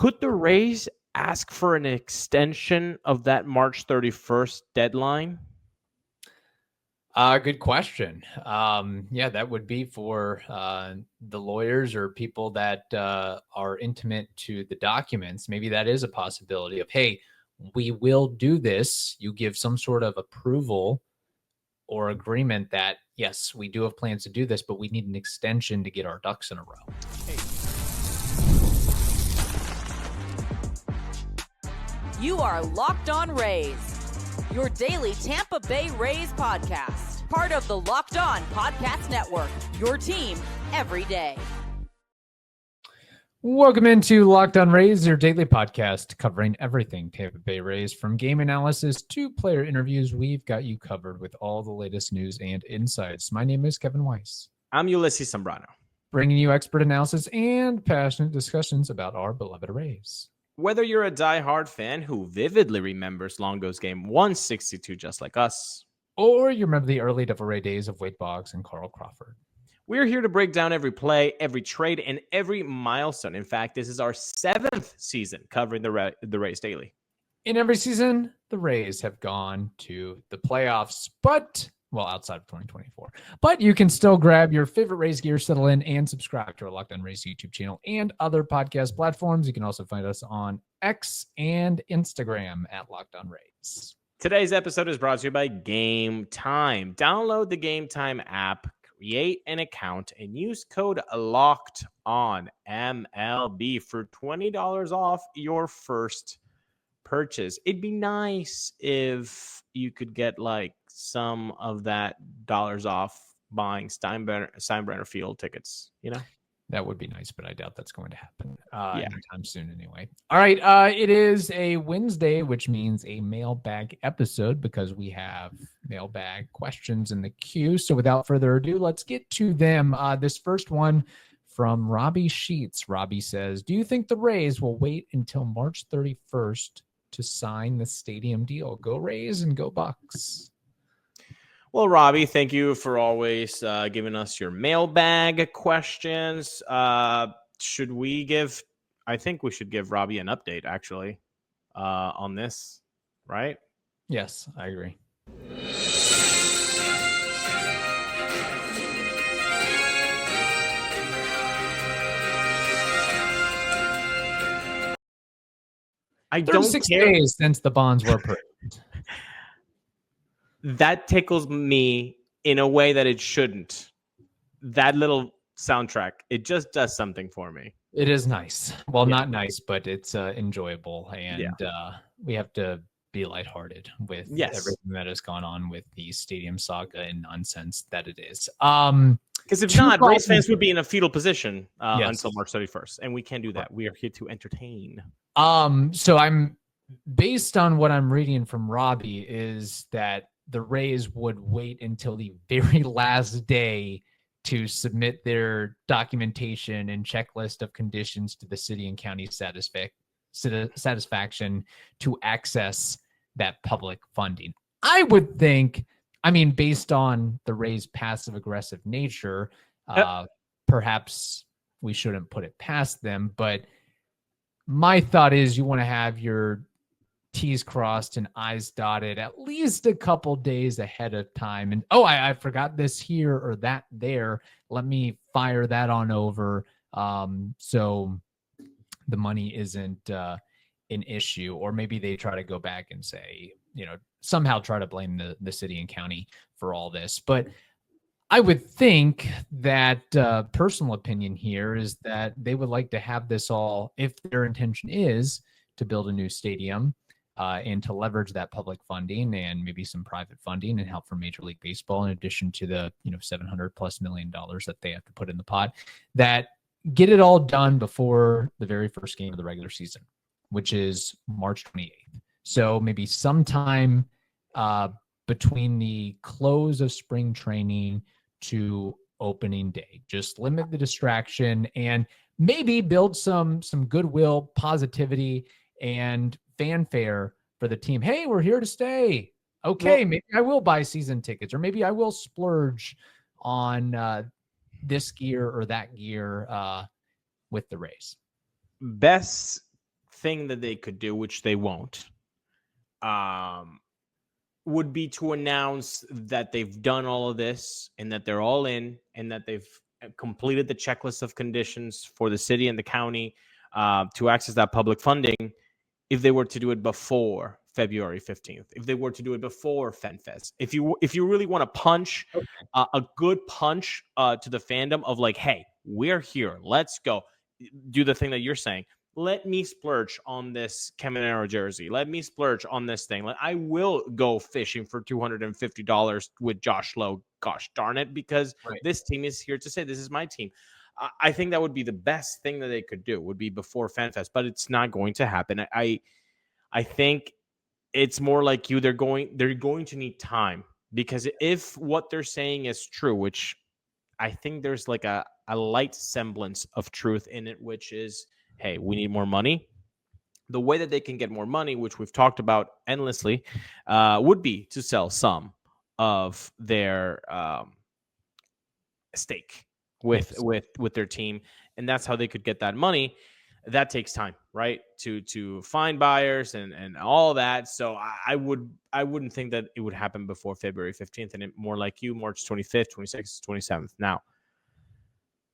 Could the Rays ask for an extension of that March 31st deadline? Good question. That would be for the lawyers or people that are intimate to the documents. Maybe that is a possibility of, hey, we will do this. You give some sort of approval or agreement that, yes, we do have plans to do this, but we need an extension to get our ducks in a row. You are Locked On Rays, your daily Tampa Bay Rays podcast. Part of the Locked On Podcast Network, your team every day. Welcome into Locked On Rays, your daily podcast covering everything Tampa Bay Rays. From game analysis to player interviews, we've got you covered with all the latest news and insights. My name is Kevin Weiss. I'm Ulises Sambrano, bringing you expert analysis and passionate discussions about our beloved Rays. Whether you're a diehard fan who vividly remembers Longo's game 162 just like us, or you remember the early Devil Ray days of Wade Boggs and Carl Crawford, we're here to break down every play, every trade, and every milestone. In fact, this is our 7th season covering the Rays daily. In every season, the Rays have gone to the playoffs, outside of 2024. But you can still grab your favorite Rays gear, settle in, and subscribe to our Locked On Rays YouTube channel and other podcast platforms. You can also find us on X and Instagram at Locked On Rays. Today's episode is brought to you by Game Time. Download the Game Time app, create an account, and use code Locked On MLB for $20 off your first purchase. It'd be nice if you could get like some of that dollars off buying Steinbrenner Field tickets, you know? That would be nice, but I doubt that's going to happen anytime soon anyway. All right, it is a Wednesday, which means a mailbag episode because we have mailbag questions in the queue. So without further ado, let's get to them. This first one from Robbie Sheets. Robbie says, do you think the Rays will wait until March 31st to sign the stadium deal? Go Rays and go Bucks. Well, Robbie, thank you for always giving us your mailbag questions. I think we should give Robbie an update, actually, on this, right? Yes, I agree. I don't 36 care. days since the bonds were approved. That tickles me in a way that it shouldn't. That little soundtrack, it just does something for me. It is nice. Well, not nice, but it's enjoyable. And we have to be lighthearted with everything that has gone on with the stadium saga and nonsense that it is. Because if not, Rays fans would be in a fetal position until March 31st. And we can't do that. We are here to entertain. So I'm based on what I'm reading from Robbie is that the Rays would wait until the very last day to submit their documentation and checklist of conditions to the city and county satisfaction to access that public funding. I would think, based on the Rays' passive-aggressive nature, perhaps we shouldn't put it past them, but my thought is you want to have your T's crossed and I's dotted at least a couple days ahead of time. And, I forgot this here or that there. Let me fire that on over so the money isn't an issue. Or maybe they try to go back and say, somehow try to blame the city and county for all this. But I would think that personal opinion here is that they would like to have this all, if their intention is to build a new stadium, and to leverage that public funding and maybe some private funding and help from Major League Baseball, in addition to the $700+ million that they have to put in the pot, that get it all done before the very first game of the regular season, which is March 28th. So maybe sometime between the close of spring training to opening day, just limit the distraction and maybe build some goodwill, positivity, and fanfare for the team. Hey, we're here to stay. Okay, maybe I will buy season tickets, or maybe I will splurge on this gear or that gear with the Rays. Best thing that they could do, which they won't, would be to announce that they've done all of this and that they're all in and that they've completed the checklist of conditions for the city and the county to access that public funding. If they were to do it before February 15th, if they were to do it before FenFest, if you really want to punch a good punch to the fandom of like, hey, we're here, let's go, do the thing that you're saying. Let me splurge on this Caminero jersey. Let me splurge on this thing. I will go fishing for $250 with Josh Lowe. Gosh darn it, because this team is here to say this is my team. I think that would be the best thing that they could do, would be before FanFest, but it's not going to happen. I think it's more like they're going to need time, because if what they're saying is true, which I think there's like a light semblance of truth in it, which is, hey, we need more money. The way that they can get more money, which we've talked about endlessly, would be to sell some of their stake with their team, and that's how they could get that money. That takes time, right? To find buyers and all that. So I wouldn't think that it would happen before February 15th, and more like March 25th, 26th, 27th. Now,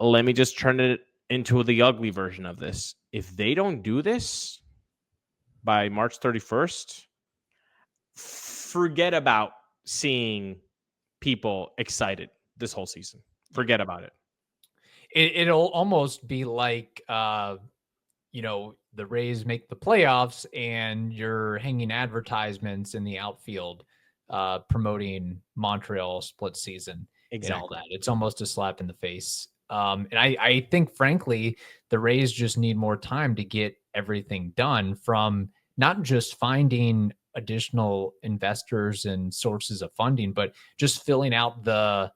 let me just turn it into the ugly version of this. If they don't do this by March 31st, forget about seeing people excited this whole season. Forget about it. It'll almost be like, the Rays make the playoffs and you're hanging advertisements in the outfield promoting Montreal split season. Exactly. And all that. It's almost a slap in the face. And I think, frankly, the Rays just need more time to get everything done, from not just finding additional investors and sources of funding, but just filling out the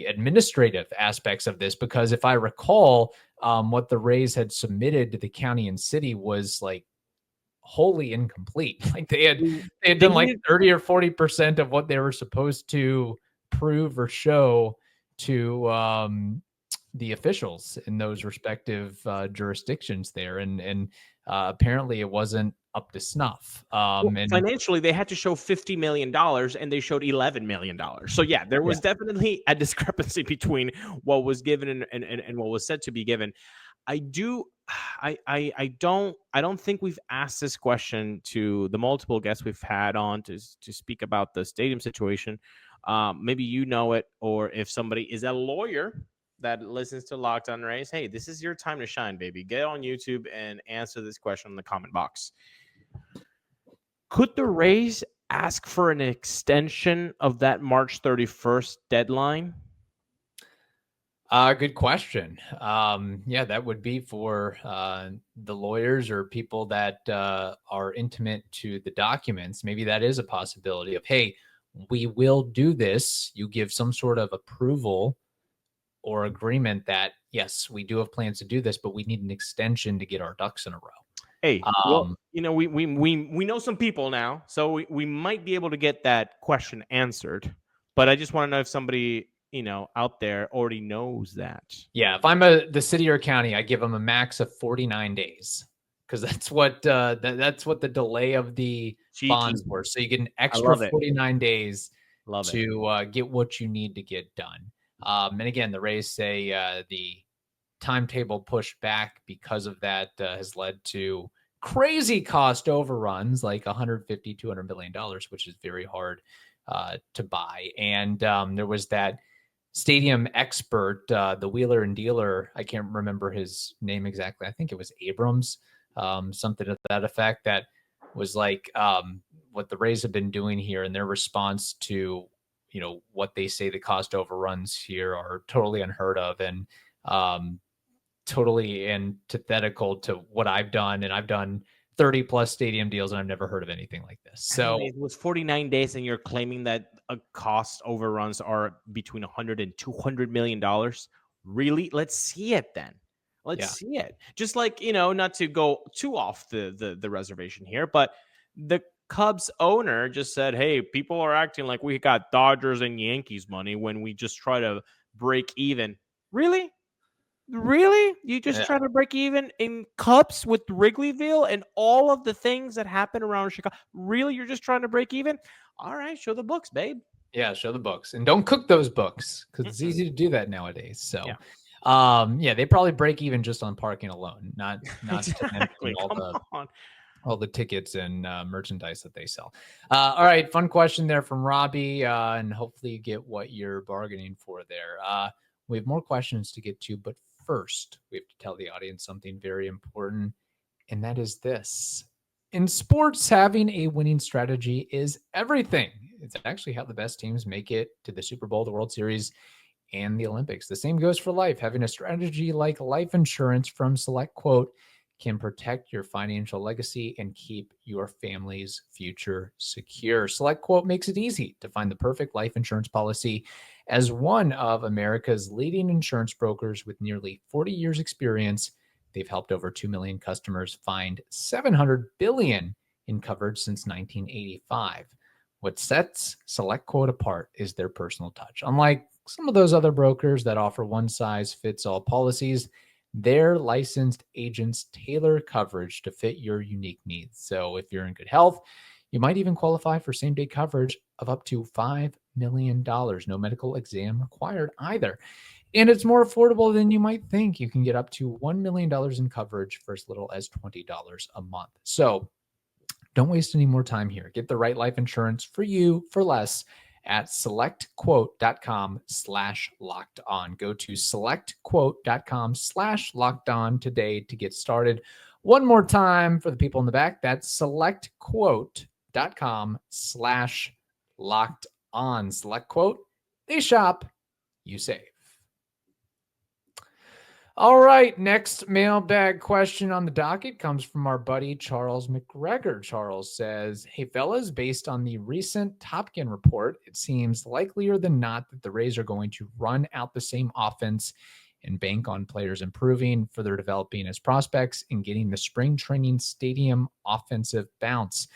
administrative aspects of this. Because if I recall, what the Rays had submitted to the county and city was like wholly incomplete. Like they had done like 30 or 40% of what they were supposed to prove or show to the officials in those respective jurisdictions there, and apparently it wasn't up to snuff. And financially, they had to show $50 million, and they showed $11 million. So yeah, there was definitely a discrepancy between what was given and what was said to be given. I don't think we've asked this question to the multiple guests we've had on to speak about the stadium situation. Maybe you know it, or if somebody is a lawyer that listens to Locked On Rays, hey, this is your time to shine, baby. Get on YouTube and answer this question in the comment box. Could the Rays ask for an extension of that March 31st deadline? Good question. That would be for the lawyers or people that are intimate to the documents. Maybe that is a possibility of, hey, we will do this. You give some sort of approval or agreement that, yes, we do have plans to do this, but we need an extension to get our ducks in a row. Hey, we know some people now, so we might be able to get that question answered. But I just want to know if somebody out there already knows that. Yeah, if I'm the city or county, I give them a max of 49 days, because that's what the delay of the bonds were. So you get an extra 49 days to get what you need to get done. And again, the Rays say the timetable pushed back because of that has led to crazy cost overruns, like $150-200 million, which is very hard to buy. And there was that stadium expert, the wheeler and dealer, I can't remember his name exactly. I think it was Abrams, something to that effect, that was like what the Rays have been doing here, and their response to what they say the cost overruns here are totally unheard of and totally antithetical to what I've done. And I've done 30 plus stadium deals, and I've never heard of anything like this. So it was 49 days, and you're claiming that cost overruns are between $100 and $200 million. Really? Let's see it then. Let's see it. Just like, not to go too off the reservation here, but the Cubs owner just said, hey, people are acting like we got Dodgers and Yankees money when we just try to break even. Really? Really? You just try to break even in cups with Wrigleyville and all of the things that happen around Chicago? Really? You're just trying to break even? All right, show the books, babe. Yeah, show the books. And don't cook those books because it's easy to do that nowadays. So, they probably break even just on parking alone, not Exactly. to Come on. all the tickets and merchandise that they sell. All right, fun question there from Robbie, and hopefully you get what you're bargaining for there. We have more questions to get to, but first we have to tell the audience something very important, and that is this. In sports, having a winning strategy is everything. It's actually how the best teams make it to the Super Bowl, the World Series, and the Olympics. The same goes for life. Having a strategy like life insurance from Select Quote can protect your financial legacy and keep your family's future secure. Select Quote makes it easy to find the perfect life insurance policy. As one of America's leading insurance brokers with nearly 40 years experience, they've helped over 2 million customers find $700 billion in coverage since 1985. What sets Select Quote apart is their personal touch. Unlike some of those other brokers that offer one-size-fits-all policies, their licensed agents tailor coverage to fit your unique needs. So if you're in good health, you might even qualify for same-day coverage of up to $5 million. No medical exam required either. And it's more affordable than you might think. You can get up to $1 million in coverage for as little as $20 a month. So don't waste any more time here. Get the right life insurance for you for less at selectquote.com/locked on. Go to selectquote.com/locked on today to get started. One more time for the people in the back. That's selectquote.com/locked on. Select Quote, they shop, you save. All right, next mailbag question on the docket comes from our buddy Charles McGregor. Charles says, hey, fellas, based on the recent Top Gun report, it seems likelier than not that the Rays are going to run out the same offense and bank on players improving, further developing as prospects, and getting the spring training stadium offensive bounce.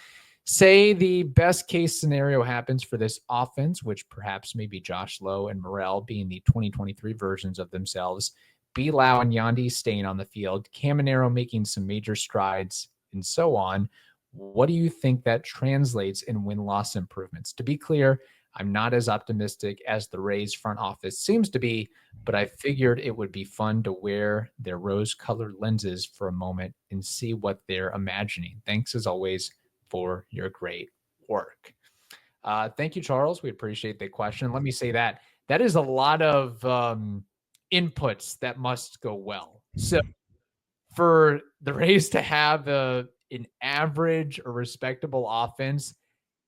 Say the best case scenario happens for this offense, which perhaps maybe Josh Lowe and Morel being the 2023 versions of themselves, Belau and Yandy staying on the field, Caminero making some major strides, and so on. What do you think that translates in win-loss improvements? To be clear, I'm not as optimistic as the Rays front office seems to be, but I figured it would be fun to wear their rose-colored lenses for a moment and see what they're imagining. Thanks, as always, for your great work. Thank you, Charles. We appreciate the question. Let me say that is a lot of inputs that must go well. So for the Rays to have an average or respectable offense,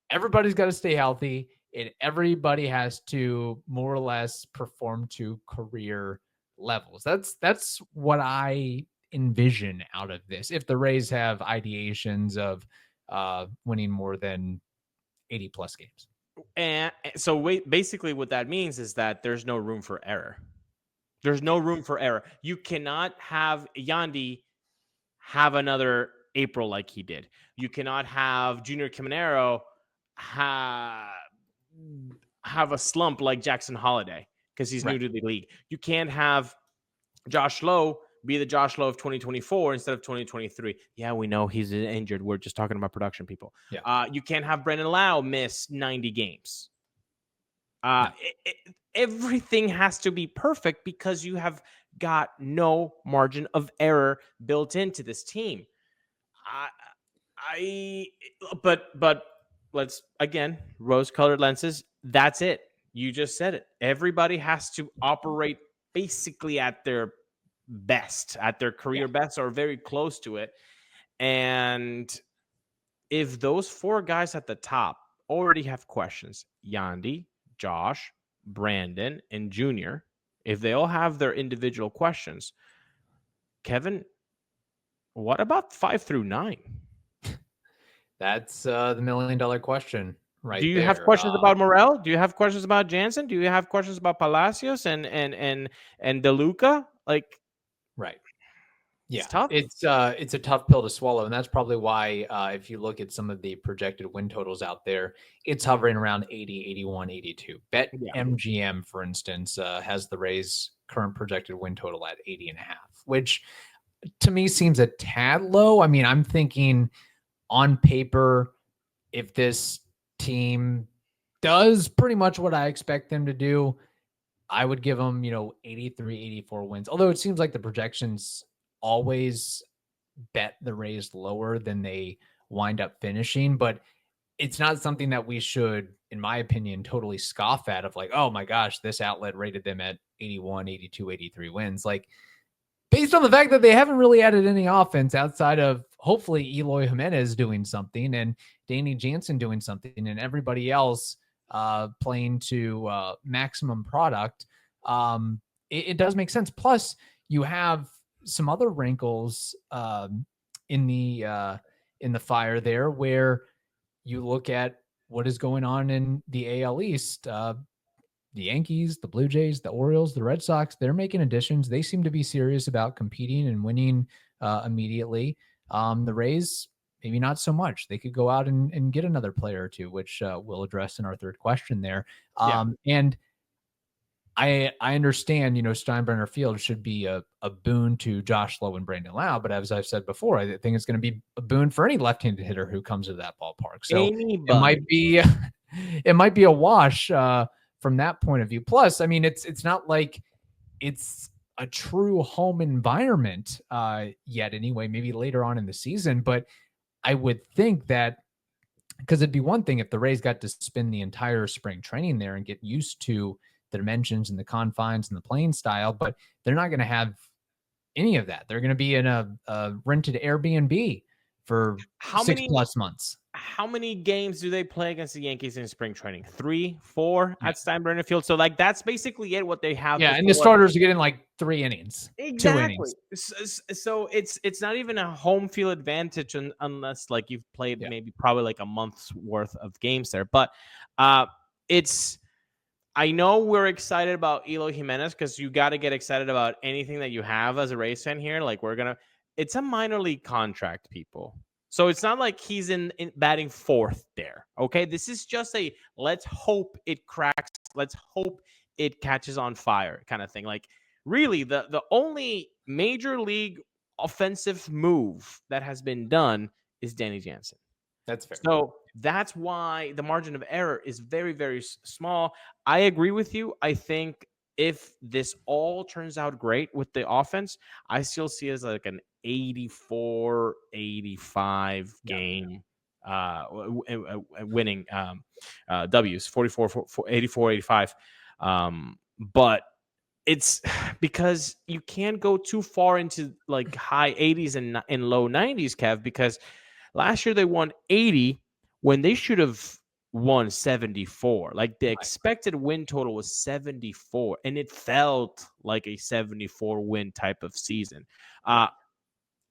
everybody's got to stay healthy and everybody has to more or less perform to career levels. That's what I envision out of this. If the Rays have ideations of winning more than 80 plus games. And so basically what that means is that there's no room for error. There's no room for error. You cannot have Yandy have another April like he did. You cannot have Junior Caminero have a slump like Jackson Holiday because he's new to the league. You can't have Josh Lowe be the Josh Lowe of 2024 instead of 2023. Yeah, we know he's injured. We're just talking about production, people. Yeah. You can't have Brendan Lau miss 90 games. No. Everything has to be perfect because you have got no margin of error built into this team. But let's again, rose-colored lenses. That's it. You just said it. Everybody has to operate basically at their best, at their career best, or very close to it. And if those four guys at the top already have questions, Yandy, Josh, Brandon, and Junior, if they all have their individual questions, Kevin, what about 5 through 9? That's the $1 million question, right? Do you have questions about Morel? Do you have questions about Jansen? Do you have questions about Palacios and DeLuca? Like, right. Yeah, it's tough. It's a tough pill to swallow, and that's probably why if you look at some of the projected win totals out there, it's hovering around 80, 81, 82. MGM, for instance, has the Rays current projected win total at 80.5, which to me seems a tad low. I mean, I'm thinking on paper, if this team does pretty much what I expect them to do, I would give them, 83, 84 wins. Although it seems like the projections always bet the Rays lower than they wind up finishing, but it's not something that we should, in my opinion, totally scoff at of like, oh my gosh, this outlet rated them at 81, 82, 83 wins. Like, based on the fact that they haven't really added any offense outside of hopefully Eloy Jimenez doing something and Danny Jansen doing something and everybody else playing to maximum product, it does make sense. Plus, you have some other wrinkles in the fire there, where you look at what is going on in the AL East. The Yankees, the Blue Jays, the Orioles, the Red Sox, they're making additions. They seem to be serious about competing and winning immediately. The Rays, maybe not so much. They could go out and get another player or two, which we'll address in our third question there. And I understand, Steinbrenner Field should be a boon to Josh Lowe and Brandon Lau, but as I've said before, I think it's going to be a boon for any left-handed hitter who comes to that ballpark. So it might be a wash from that point of view. Plus, I mean, it's not like it's a true home environment yet anyway, maybe later on in the season, but I would think that, because it'd be one thing if the Rays got to spend the entire spring training there and get used to the dimensions and the confines and the playing style, but they're not going to have any of that. They're going to be in a rented Airbnb for 6+ months. How many games do they play against the Yankees in spring training? 3, 4 at Steinbrenner Field. So like that's basically it. What they have. Yeah, and the starters are getting like 3 innings. Exactly. 2 innings. So it's not even a home field advantage unless like you've played maybe probably like a month's worth of games there. But it's. I know we're excited about Eloy Jimenez because you got to get excited about anything that you have as a Rays fan here. Like it's a minor league contract, people. So it's not like he's in batting fourth there. Okay. This is just let's hope it cracks. Let's hope it catches on fire kind of thing. Like really the only major league offensive move that has been done is Danny Jansen. That's fair. So that's why the margin of error is very, very small. I agree with you. I think if this all turns out great with the offense, I still see it as like an 84-85 game winning W's, 84-85. But it's because you can't go too far into like high 80s and low 90s, Kev, because last year they won 80 when they should have won 74. Like the expected win total was 74, and it felt like a 74 win type of season.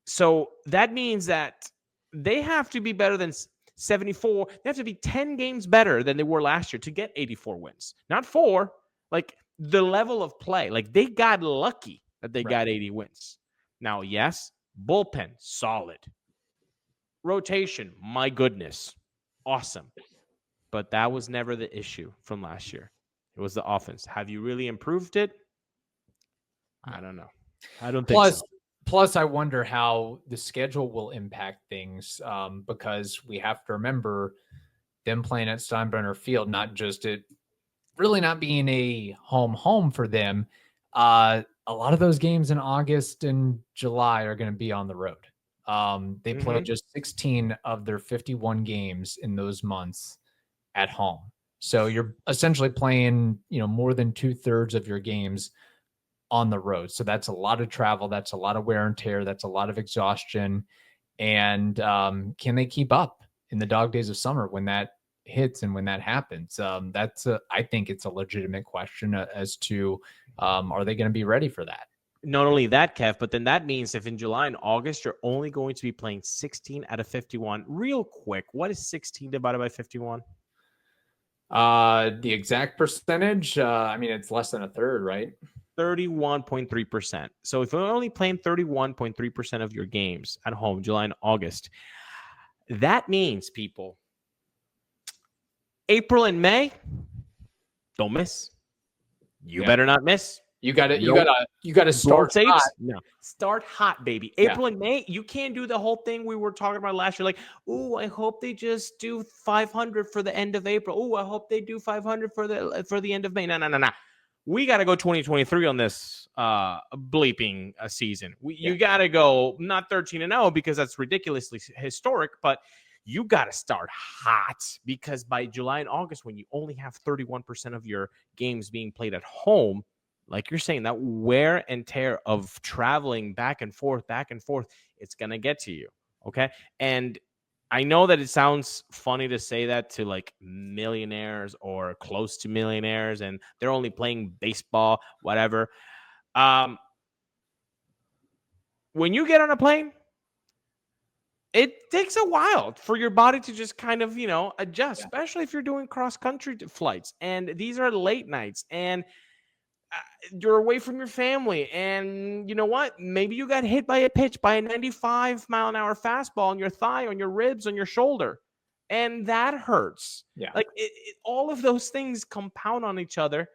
So that means that they have to be better than 74. They have to be 10 games better than they were last year to get 84 wins. Not 4. Like the level of play. Like they got lucky that they got 80 wins. Now, yes, bullpen, solid. Rotation, my goodness, awesome. But that was never the issue from last year. It was the offense. Have you really improved it? I don't know. I don't think so. Plus, I wonder how the schedule will impact things because we have to remember them playing at Steinbrenner Field, not just it really not being a home for them. A lot of those games in August and July are going to be on the road. They played just 16 of their 51 games in those months at home. So you're essentially playing, more than 2/3 of your games on the road. So that's a lot of travel. That's a lot of wear and tear. That's a lot of exhaustion. And can they keep up in the dog days of summer when that hits and when that happens? I think it's a legitimate question as to are they going to be ready for that? Not only that, Kev, but then that means if in July and August, you're only going to be playing 16 out of 51. Real quick, what is 16 divided by 51? The exact percentage, it's less than 1/3, right? 31.3%. So if you're only playing 31.3% of your games at home, July and August, that means, people, April and May, don't miss. You better not miss. You gotta start Tapes? hot. No. Start hot, baby. Yeah. April and May, you can't do the whole thing we were talking about last year. Like, oh, I hope they just do 500 for the end of April. Oh, I hope they do 500 for the end of May. No. We got to go 2023 on this bleeping season. You got to go not 13-0 because that's ridiculously historic, but you got to start hot because by July and August, when you only have 31% of your games being played at home, like you're saying, that wear and tear of traveling back and forth, it's going to get to you. Okay. And I know that it sounds funny to say that to like millionaires or close to millionaires, and they're only playing baseball, whatever. When you get on a plane, it takes a while for your body to just kind of, adjust, especially if you're doing cross-country flights. And these are late nights, and you're away from your family. And you know what? Maybe you got hit by a pitch by a 95-mile-an-hour fastball on your thigh, on your ribs, on your shoulder. And that hurts. Yeah. Like all of those things compound on each other.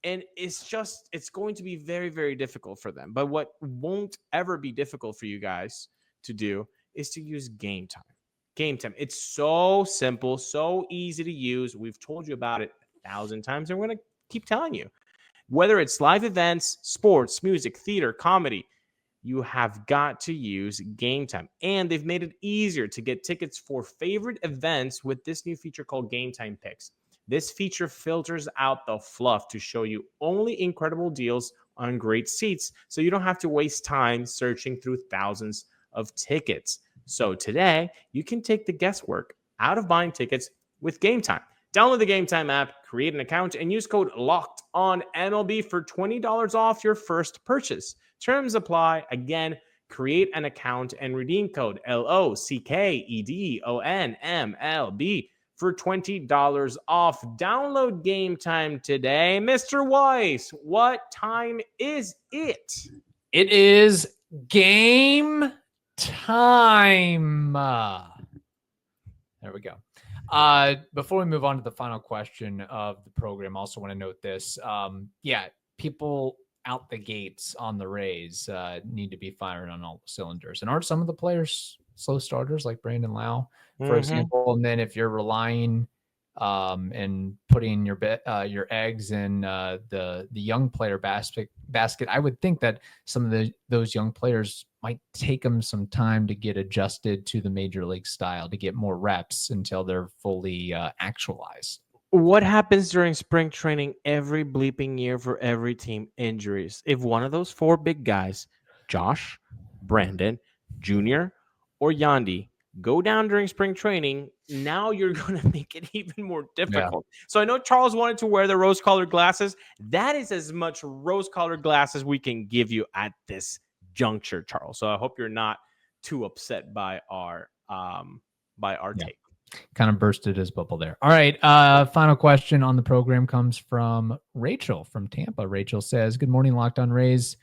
And it's going to be very, very difficult for them. But what won't ever be difficult for you guys to do is to use Game Time. Game Time. It's so simple, so easy to use. We've told you about it 1,000 times, and we're going to keep telling you. Whether it's live events, sports, music, theater, comedy, you have got to use Game Time. And they've made it easier to get tickets for favorite events with this new feature called Game Time Picks. This feature filters out the fluff to show you only incredible deals on great seats, so you don't have to waste time searching through thousands of tickets. So today, you can take the guesswork out of buying tickets with Game Time. Download the Game Time app, create an account, and use code LOCKEDONMLB for $20 off your first purchase. Terms apply. Again, create an account and redeem code LOCKEDONMLB for $20 off. Download Game Time today. Mr. Weiss, what time is it? It is game time. There we go. Before we move on to the final question of the program, I also want to note this. People out the gates on the Rays need to be firing on all cylinders. And aren't some of the players slow starters like Brandon Lau, for example? And then if you're relying and putting your eggs in the young player basket, I would think that some of those young players might take them some time to get adjusted to the major league style, to get more reps until they're fully actualized. What happens during spring training every bleeping year for every team? Injuries. If one of those four big guys, Josh, Brandon, Junior, or Yandy, go down during spring training, now you're going to make it even more difficult. Yeah. So I know Charles wanted to wear the rose-colored glasses. That is as much rose-colored glasses we can give you at this juncture, Charles. So I hope you're not too upset by our take. Kind of bursted his bubble there. All right. Final question on the program comes from Rachel from Tampa. Rachel says, good morning, Locked On Rays,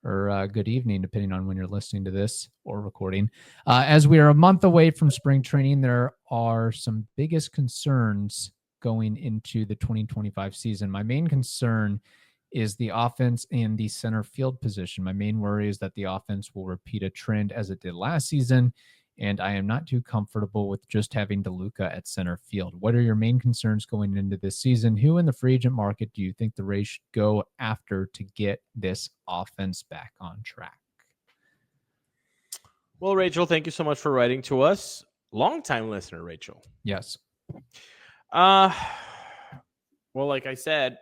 or good evening, depending on when you're listening to this or recording. As we are a month away from spring training, there are some biggest concerns going into the 2025 season. My main concern is the offense and the center field position. My main worry is that the offense will repeat a trend as it did last season, and I am not too comfortable with just having DeLuca at center field. What are your main concerns going into this season? Who in the free agent market do you think the Rays should go after to get this offense back on track? Well, Rachel, thank you so much for writing to us. Longtime listener, Rachel. Yes. Well, like I said,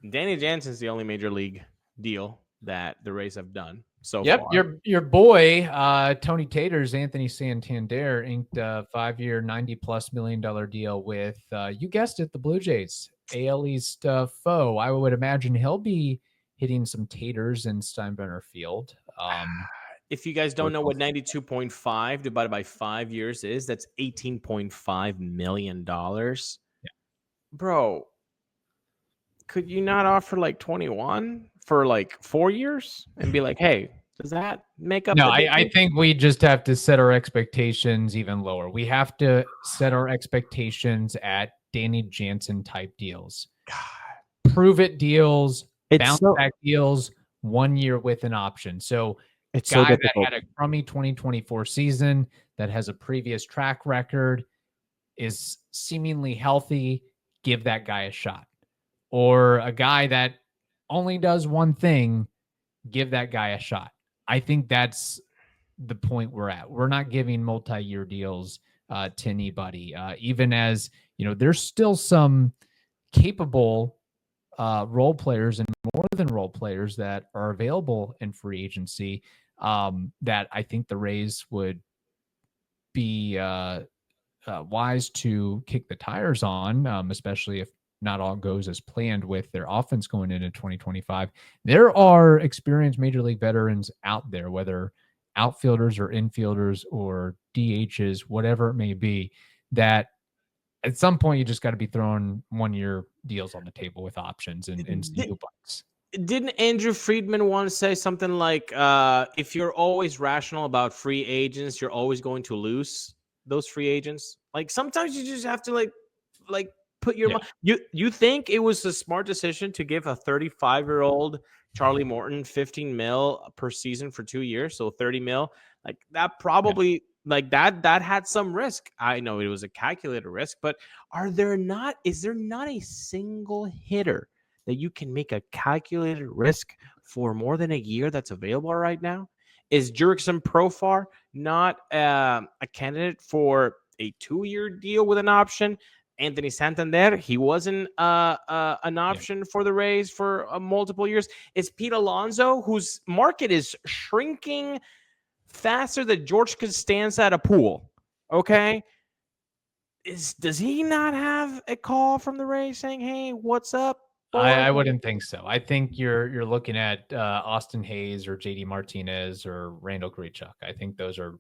Danny Jansen's the only major league deal that the Rays have done so far. Your boy, Tony Tater's Anthony Santander inked a 5-year, $90+ million deal with, you guessed it, the Blue Jays, AL East foe. I would imagine he'll be hitting some taters in Steinbrenner Field. If you guys don't know what 92.5 divided by 5 years is, that's $18.5 million. Yeah. Bro, could you not offer like 21 for like 4 years and be like, hey, does that make up? No, I think we just have to set our expectations even lower. We have to set our expectations at Danny Jansen type deals. God. Prove it deals, Bounce back deals, 1 year with an option. So it's guy so difficult. that had a crummy 2024 season, that has a previous track record, is seemingly healthy, give that guy a shot. Or a guy that only does one thing, give that guy a shot. I think that's the point we're at. We're not giving multi-year deals to anybody, even as, there's still some capable role players and more than role players that are available in free agency that I think the Rays would be wise to kick the tires on, especially if not all goes as planned with their offense going into 2025. There are experienced major league veterans out there, whether outfielders or infielders or DHs, whatever it may be, that at some point you just got to be throwing 1 year deals on the table with options and steal bucks. Didn't Andrew Friedman once say something like, if you're always rational about free agents, you're always going to lose those free agents? Like, sometimes you just have to like put your you think it was a smart decision to give a 35-year-old Charlie Morton 15 mil per season for 2 years, so 30 mil? Like, that probably like that had some risk. I know it was a calculated risk, but is there not a single hitter that you can make a calculated risk for more than a year that's available right now? Is Jurickson Profar not a candidate for a 2-year deal with an option? Anthony Santander, he wasn't an option for the Rays for multiple years. Is Pete Alonso, whose market is shrinking faster than George Costanza at a pool, okay? Does he not have a call from the Rays saying, "Hey, what's up?" I wouldn't think so. I think you're looking at Austin Hayes or JD Martinez or Randall Grichuk. I think those are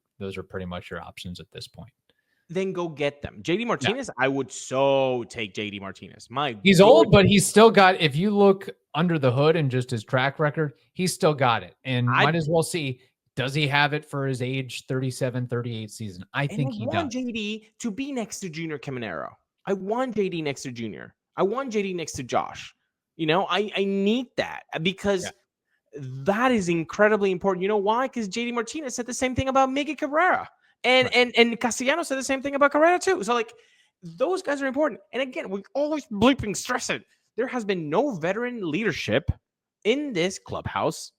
pretty much your options at this point. Then go get them. JD Martinez, I would so take JD Martinez. He's old, but he's still got, if you look under the hood and just his track record, he's still got it. And might as well see, does he have it for his age 37, 38 season? I think he does. I want JD to be next to Junior Caminero. I want JD next to Junior. I want JD next to Josh. I need that because that is incredibly important. You know why? Because JD Martinez said the same thing about Miggy Cabrera. And Castellanos said the same thing about Cabrera too. So, like, those guys are important. And again, we always bleeping stress it. There has been no veteran leadership in this clubhouse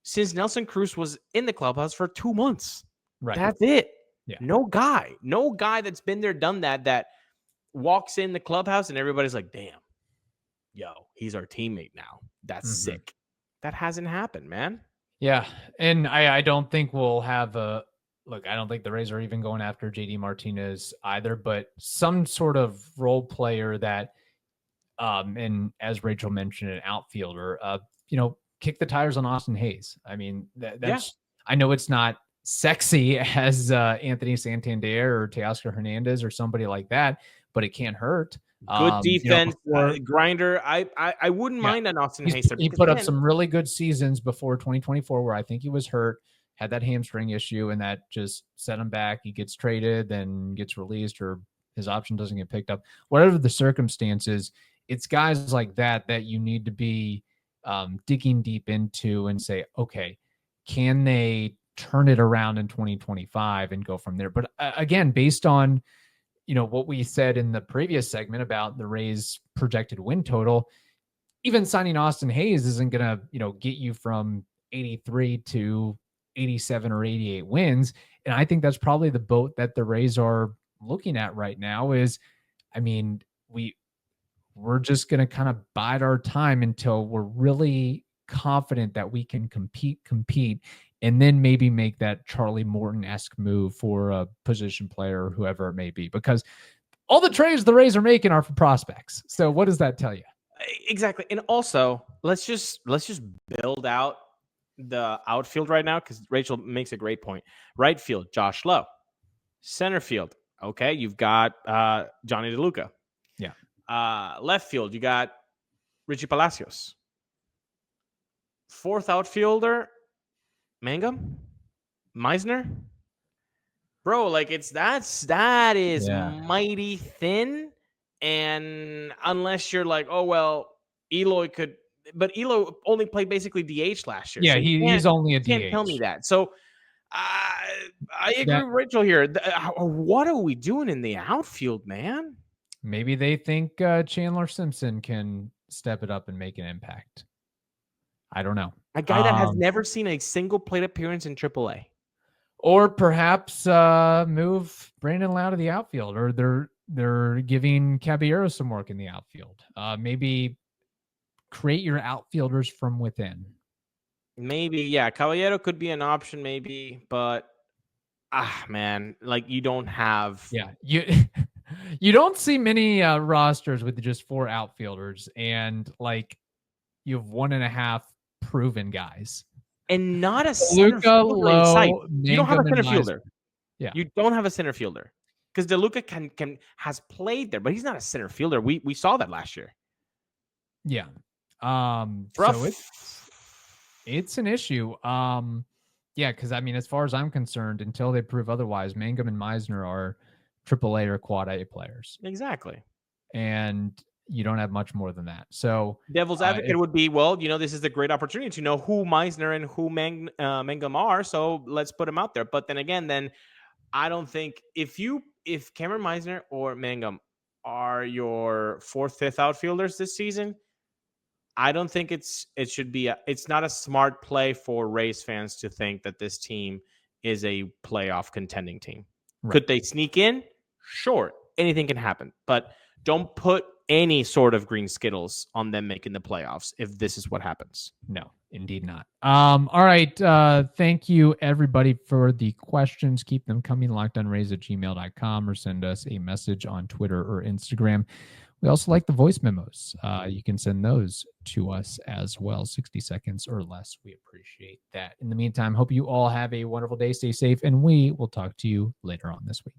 since Nelson Cruz was in the clubhouse for 2 months. Right. That's it. Yeah. No guy that's been there, done that walks in the clubhouse and everybody's like, damn, yo, he's our teammate now. That's sick. That hasn't happened, man. Yeah. And I don't think we'll have I don't think the Rays are even going after JD Martinez either, but some sort of role player that, and as Rachel mentioned, an outfielder, kick the tires on Austin Hayes. I mean, that's, I know it's not sexy as Anthony Santander or Teoscar Hernandez or somebody like that, but it can't hurt. Good defense, grinder. I wouldn't mind an Austin Hayes. He put up some really good seasons before 2024 where I think he was hurt, had that hamstring issue, and that just set him back. He gets traded, then gets released, or his option doesn't get picked up. Whatever the circumstances, it's guys like that you need to be digging deep into and say, okay, can they turn it around in 2025 and go from there? But again, based on what we said in the previous segment about the Rays' projected win total, even signing Austin Hayes isn't going to get you from 83 to 87 or 88 wins. And I think that's probably the boat that the Rays are looking at right now is, I mean, we're just going to kind of bide our time until we're really confident that we can compete, and then maybe make that Charlie Morton-esque move for a position player or whoever it may be, because all the trades the Rays are making are for prospects. So what does that tell you? Exactly. And also, let's just build out the outfield right now, because Rachel makes a great point. Right field, Josh Lowe. Center field, okay, you've got Johnny DeLuca. Yeah. Left field, you got Richie Palacios. Fourth outfielder, Mangum, Meisner. Bro, like, that is mighty thin. And unless you're like, oh well, Eloy could but Elo only played basically DH last year. Yeah, so he's only a you can't tell me DH. that. So I agree with Rachel here. What are we doing in the outfield, man? Maybe they think Chandler Simpson can step it up and make an impact. I don't know. A guy that has never seen a single plate appearance in AAA. Or perhaps move Brandon Lau to the outfield, or they're giving Caballero some work in the outfield. Maybe create your outfielders from within. Maybe, yeah. Caballero could be an option, maybe, but man, like you don't have. Yeah, you don't see many rosters with just 4 outfielders, and like you have 1.5 proven guys, and not a center fielder in sight. You don't have a center fielder. Yeah, you don't have a center fielder because DeLuca has played there, but he's not a center fielder. We saw that last year. Yeah, rough. So it's an issue. Yeah, because I mean, as far as I'm concerned, until they prove otherwise, Mangum and Meisner are AAA or quad A players. Exactly. And you don't have much more than that. So devil's advocate would be, well, this is a great opportunity to know who Meisner and who Mangum are. So let's put them out there. But then again, I don't think if Cameron Meisner or Mangum are your 4th, 5th outfielders this season, I don't think it's not a smart play for Rays fans to think that this team is a playoff contending team. Right. Could they sneak in? Sure. Anything can happen, but don't put any sort of green Skittles on them making the playoffs if this is what happens. No, indeed not. All right. Thank you everybody for the questions. Keep them coming. LockedOnRays@gmail.com or send us a message on Twitter or Instagram. We also like the voice memos. You can send those to us as well, 60 seconds or less. We appreciate that. In the meantime, hope you all have a wonderful day. Stay safe, and we will talk to you later on this week.